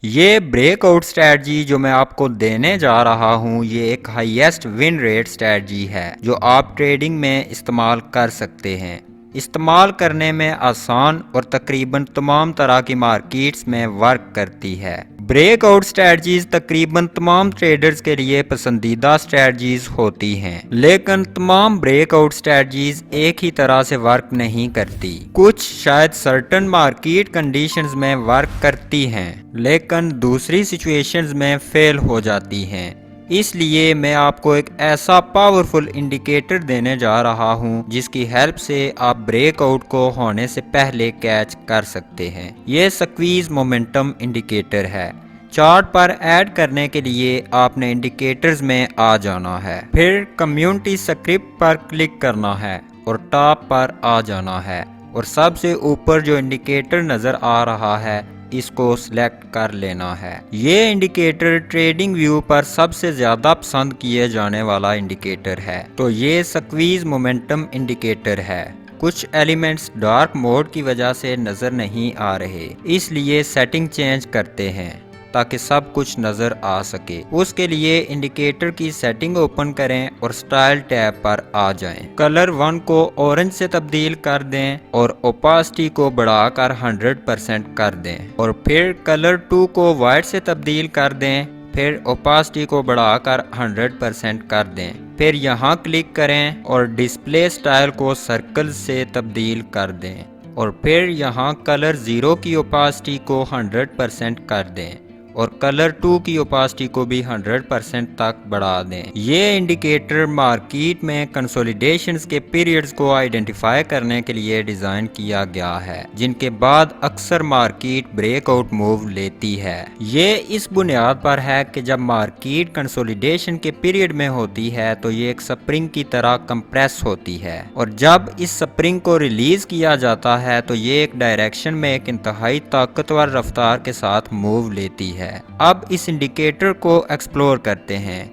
ये breakout strategy जो मैं आपको देने जा रहा हूँ ये एक हाईएस्ट विन रेट स्ट्रैटेजी है जो आप ट्रेडिंग में इस्तेमाल कर सकते हैं। इस्तेमाल करने में आसान और तकरीबन तमाम तरह की मार्केट्स में वर्क करती है। ब्रेकआउट स्ट्रैटेजीज तकरीबन तमाम ट्रेडर्स के लिए पसंदीदा स्ट्रैटेजीज होती हैं, लेकिन तमाम ब्रेकआउट स्ट्रैटेजीज एक ही तरह से वर्क नहीं करती। कुछ शायद सर्टेन मार्केट कंडीशंस में वर्क करती हैं, लेकिन दूसरी सिचुएशंस में फेल हो जाती हैं। इसलिए मैं आपको एक ऐसा पावरफुल इंडिकेटर देने जा रहा हूं जिसकी हेल्प से आप ब्रेकआउट को होने से पहले कैच कर सकते हैं। ये स्क्वीज मोमेंटम इंडिकेटर है। चार्ट पर ऐड करने के लिए आपने इंडिकेटर्स में आ जाना है, फिर कम्युनिटी स्क्रिप्ट पर क्लिक करना है और टॉप पर आ जाना है और सबसे ऊपर जो इंडिकेटर नजर आ रहा है इसको सिलेक्ट कर लेना है। ये इंडिकेटर ट्रेडिंग व्यू पर सबसे ज्यादा पसंद किए जाने वाला इंडिकेटर है। तो ये स्क्वीज मोमेंटम इंडिकेटर है। कुछ एलिमेंट्स डार्क मोड की वजह से नजर नहीं आ रहे, इसलिए सेटिंग चेंज करते हैं ताकि सब कुछ नजर आ सके। उसके लिए इंडिकेटर की सेटिंग ओपन करें और स्टाइल टैब पर आ जाएं। कलर 1 को ऑरेंज से तब्दील कर दें और ओपासिटी को बढ़ाकर 100% कर दें और फिर कलर 2 को वाइट से तब्दील कर दें, फिर ओपासिटी को बढ़ाकर 100% कर दें। फिर यहाँ क्लिक करें और डिस्प्ले स्टाइल को सर्कल से तब्दील कर दें और फिर यहाँ कलर 0 की ओपासिटी को 100% कर दें और कलर 2 की ओपासिटी को भी 100% तक बढ़ा दें। ये इंडिकेटर मार्केट में कंसोलिडेशंस के पीरियड्स को आइडेंटिफाई करने के लिए डिजाइन किया गया है, जिनके बाद अक्सर मार्केट ब्रेकआउट मूव लेती है। ये इस बुनियाद पर है कि जब मार्केट कंसोलिडेशन के पीरियड में होती है तो ये एक स्प्रिंग की तरह कंप्रेस होती है और जब इस स्प्रिंग को रिलीज किया जाता है तो ये एक डायरेक्शन में एक इंतहाई ताकतवर रफ्तार के साथ मूव लेती है। अब इस इंडिकेटर को एक्सप्लोर करते हैं।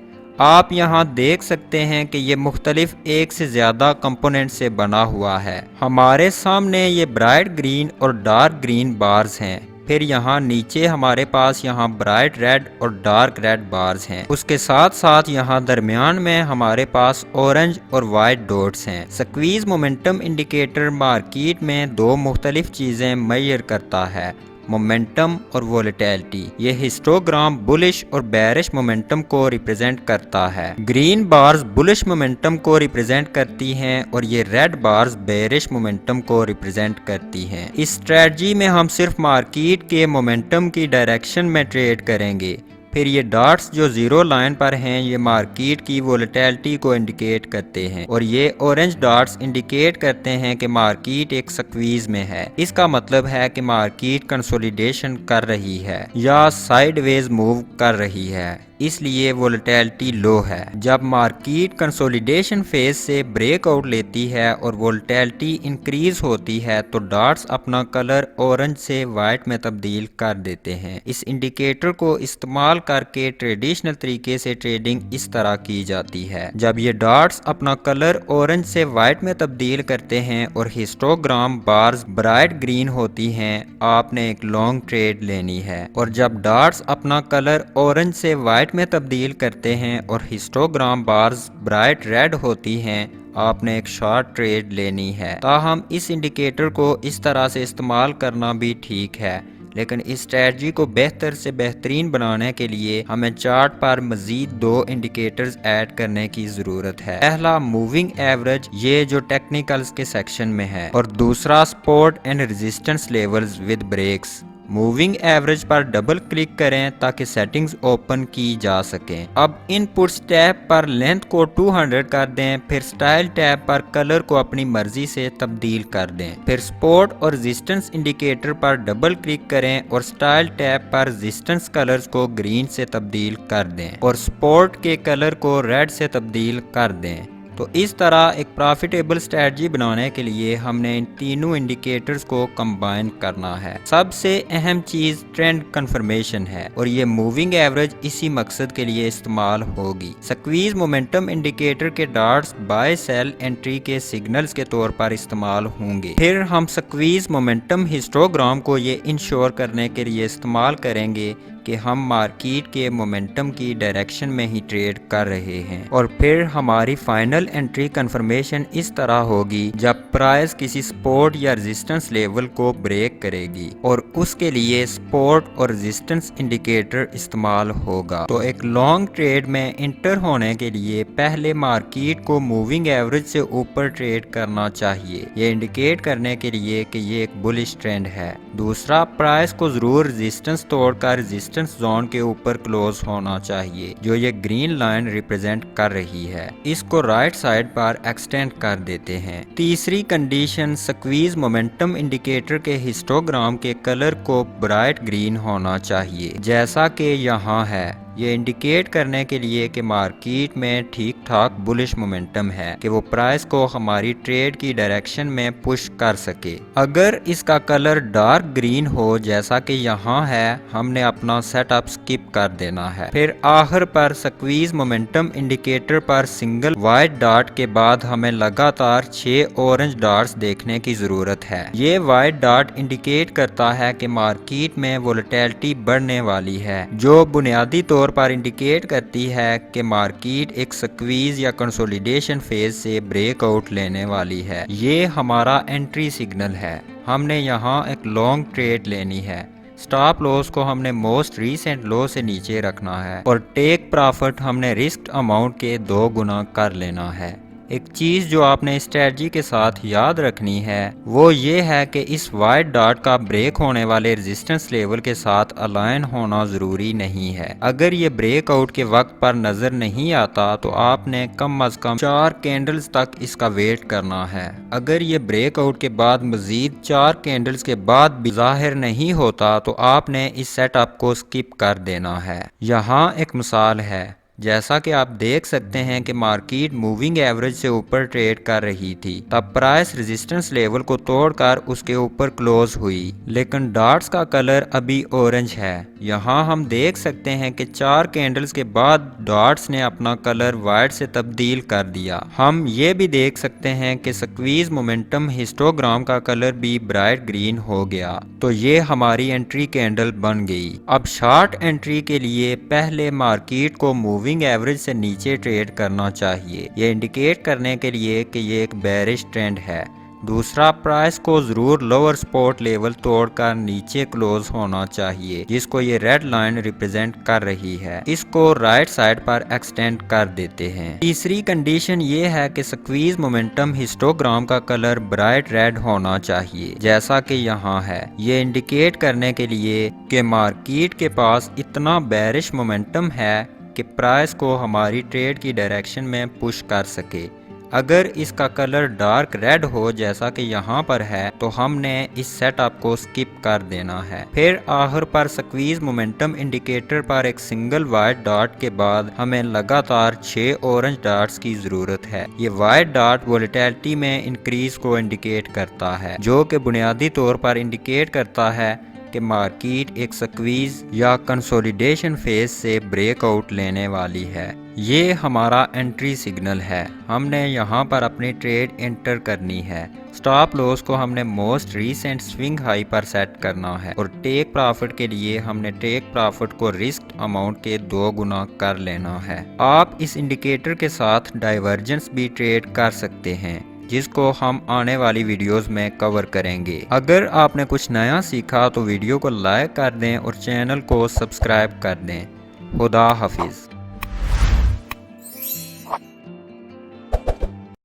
आप यहां देख सकते हैं कि ये मुख्तलिफ एक से ज्यादा कंपोनेंट से बना हुआ है। हमारे सामने ये ब्राइट ग्रीन और डार्क ग्रीन बार्स हैं। फिर यहाँ नीचे हमारे पास यहाँ ब्राइट रेड और डार्क रेड बार्स हैं। उसके साथ साथ यहाँ दरमियान में हमारे पास ऑरेंज और वाइट डॉट्स हैं। स्क्वीज मोमेंटम इंडिकेटर मार्केट में दो मुख्तलिफ चीजें मेजर करता है, मोमेंटम और वोलेटिलिटी। ये हिस्टोग्राम बुलिश और बेरिश मोमेंटम को रिप्रेजेंट करता है। ग्रीन बार्स बुलिश मोमेंटम को रिप्रेजेंट करती हैं और ये रेड बार्स बेरिश मोमेंटम को रिप्रेजेंट करती हैं। इस स्ट्रेटजी में हम सिर्फ मार्केट के मोमेंटम की डायरेक्शन में ट्रेड करेंगे। फिर ये डॉट्स जो जीरो लाइन पर हैं ये मार्केट की वोलेटिलिटी को इंडिकेट करते हैं और ये ऑरेंज डॉट्स इंडिकेट करते हैं कि मार्केट एक स्क्वीज में है। इसका मतलब है कि मार्केट कंसोलिडेशन कर रही है या साइडवेज मूव कर रही है, इसलिए वोलेटिलिटी लो है। जब मार्केट कंसोलिडेशन फेज से ब्रेकआउट लेती है और वोलेटिलिटी इंक्रीज होती है तो डॉट्स अपना कलर ऑरेंज से वाइट में तब्दील कर देते हैं। इस इंडिकेटर को इस्तेमाल करके ट्रेडिशनल तरीके से ट्रेडिंग इस तरह की जाती है। जब ये डॉट्स अपना कलर ऑरेंज से वाइट में तब्दील करते हैं और हिस्टोग्राम बार्स ब्राइट ग्रीन होती हैं, आपने एक लॉन्ग ट्रेड लेनी है। और जब डॉट्स अपना कलर ऑरेंज से वाइट में तब्दील करते हैं और हिस्टोग्राम बार्स ब्राइट रेड होती हैं, आपने एक शॉर्ट ट्रेड लेनी है। ताहम इस इंडिकेटर को इस तरह से इस्तेमाल करना भी ठीक है, लेकिन इस स्ट्रेटजी को बेहतर से बेहतरीन बनाने के लिए हमें चार्ट पर मजीद दो इंडिकेटर्स ऐड करने की जरूरत है। पहला मूविंग एवरेज, ये जो टेक्निकल्स के सेक्शन में है, और दूसरा support and resistance levels with breaks. Moving average पर डबल क्लिक करें ताकि सेटिंग्स ओपन की जा सकें। अब इनपुट्स टैब पर लेंथ को 200 कर दें, फिर स्टाइल टैब पर कलर को अपनी मर्जी से तब्दील कर दें। फिर सपोर्ट और रेजिस्टेंस इंडिकेटर पर डबल क्लिक करें और स्टाइल टैब पर रेजिस्टेंस कलर्स को ग्रीन से तब्दील कर दें और सपोर्ट के कलर को रेड से तब्दील कर दें। तो इस तरह एक प्रॉफिटेबल स्ट्रेटजी बनाने के लिए हमने इन तीनों इंडिकेटर्स को कंबाइन करना है। सबसे अहम चीज ट्रेंड कंफर्मेशन है और ये मूविंग एवरेज इसी मकसद के लिए इस्तेमाल होगी। स्क्वीज मोमेंटम इंडिकेटर के डॉट्स बाय सेल एंट्री के सिग्नल्स के तौर पर इस्तेमाल होंगे। फिर हम स्क्वीज मोमेंटम हिस्टोग्राम को ये इंश्योर करने के लिए इस्तेमाल करेंगे कि हम मार्केट के मोमेंटम की डायरेक्शन में ही ट्रेड कर रहे हैं और फिर हमारी फाइनल एंट्री कंफर्मेशन इस तरह होगी जब प्राइस किसी सपोर्ट या रेजिस्टेंस लेवल को ब्रेक करेगी और उसके लिए सपोर्ट और रेजिस्टेंस इंडिकेटर इस्तेमाल होगा। तो एक लॉन्ग ट्रेड में इंटर होने के लिए पहले मार्केट को मूविंग एवरेज से ऊपर ट्रेड करना चाहिए, ये इंडिकेट करने के लिए कि ये एक बुलिश ट्रेंड है। दूसरा, प्राइस को जरूर रेजिस्टेंस तोड़कर रेजिस्टेंस जोन के ऊपर क्लोज होना चाहिए जो ये ग्रीन लाइन रिप्रेजेंट कर रही है। इसको राइट साइड पर एक्सटेंड कर देते हैं। तीसरी कंडीशन, स्क्वीज मोमेंटम इंडिकेटर के हिस्टोग्राम के कलर को ब्राइट ग्रीन होना चाहिए जैसा कि यहाँ है। ये इंडिकेट करने के लिए कि मार्केट में ठीक ठाक बुलिश मोमेंटम है कि वो प्राइस को हमारी ट्रेड की डायरेक्शन में पुश कर सके। अगर इसका कलर डार्क ग्रीन हो जैसा कि यहाँ है, हमने अपना सेटअप स्किप कर देना है। फिर आखिर पर स्क्वीज मोमेंटम इंडिकेटर पर सिंगल वाइट डॉट के बाद हमें लगातार 6 ऑरेंज डॉट्स देखने की जरूरत है। ये वाइट डॉट इंडिकेट करता है कि मार्केट में वोलेटिलिटी बढ़ने वाली है, जो बुनियादी तौर पर इंडिकेट करती है कि मार्केट एक स्क्वीज या कंसोलिडेशन फेज से ब्रेकआउट लेने वाली है। ये हमारा एंट्री सिग्नल है। हमने यहाँ एक लॉन्ग ट्रेड लेनी है। स्टॉप लॉस को हमने मोस्ट रीसेंट लो से नीचे रखना है और टेक प्रॉफिट हमने रिस्क अमाउंट के 2 गुना कर लेना है। एक चीज जो आपने स्ट्रेटजी के साथ याद रखनी है वो ये है कि इस वाइट डॉट का ब्रेक होने वाले रेजिस्टेंस लेवल के साथ अलाइन होना जरूरी नहीं है। अगर ये ब्रेकआउट के वक्त पर नजर नहीं आता तो आपने कम अज कम 4 कैंडल्स तक इसका वेट करना है। अगर ये ब्रेकआउट के बाद मजीद 4 कैंडल्स के बाद भी जाहिर नहीं होता तो आपने इस सेटअप को स्किप कर देना है। यहाँ एक मिसाल है। जैसा कि आप देख सकते हैं कि मार्केट मूविंग एवरेज से ऊपर ट्रेड कर रही थी, तब प्राइस रेजिस्टेंस लेवल को तोड़कर उसके ऊपर क्लोज हुई, लेकिन डॉट्स का कलर अभी ऑरेंज है। यहाँ हम देख सकते हैं कि 4 कैंडल्स के बाद डॉट्स ने अपना कलर वाइट से तब्दील कर दिया। हम ये भी देख सकते हैं कि स्क्वीज मोमेंटम हिस्टोग्राम का कलर भी ब्राइट ग्रीन हो गया, तो ये हमारी एंट्री कैंडल बन गई। अब शॉर्ट एंट्री के लिए पहले मार्केट को मूविंग एवरेज से नीचे ट्रेड करना चाहिए, ये इंडिकेट करने के लिए कि ये एक बेरिश ट्रेंड है। दूसरा, प्राइस को जरूर लोअर सपोर्ट लेवल तोड़कर नीचे क्लोज होना चाहिए जिसको ये रेड लाइन रिप्रेजेंट कर रही है। इसको राइट साइड पर एक्सटेंड कर देते हैं। तीसरी कंडीशन ये है कि स्क्वीज मोमेंटम हिस्टोग्राम का कलर ब्राइट रेड होना चाहिए जैसा कि यहाँ है, ये इंडिकेट करने के लिए कि मार्केट के पास इतना बेरिश मोमेंटम है कि प्राइस को हमारी ट्रेड की डायरेक्शन में पुश कर सके। अगर इसका कलर डार्क रेड हो जैसा कि यहाँ पर है तो हमने इस सेटअप को स्किप कर देना है। फिर आखिर पर स्क्वीज मोमेंटम इंडिकेटर पर एक सिंगल वाइट डॉट के बाद हमें लगातार 6 ऑरेंज डॉट्स की जरूरत है। ये वाइट डॉट वोलेटिलिटी में इंक्रीज को इंडिकेट करता है, जो कि बुनियादी तौर पर इंडिकेट करता है कि मार्केट एक स्क्वीज या कंसोलिडेशन फेज से ब्रेकआउट लेने वाली है। ये हमारा एंट्री सिग्नल है। हमने यहाँ पर अपनी ट्रेड एंटर करनी है। स्टॉप लॉस को हमने मोस्ट रीसेंट स्विंग हाई पर सेट करना है और टेक प्रॉफिट के लिए हमने टेक प्रॉफिट को रिस्क अमाउंट के 2 गुना कर लेना है। आप इस इंडिकेटर के साथ डाइवर्जेंस भी ट्रेड कर सकते हैं जिसको हम आने वाली वीडियोस में कवर करेंगे। अगर आपने कुछ नया सीखा तो वीडियो को लाइक कर दें और चैनल को सब्सक्राइब कर दें। खुदा हाफिज।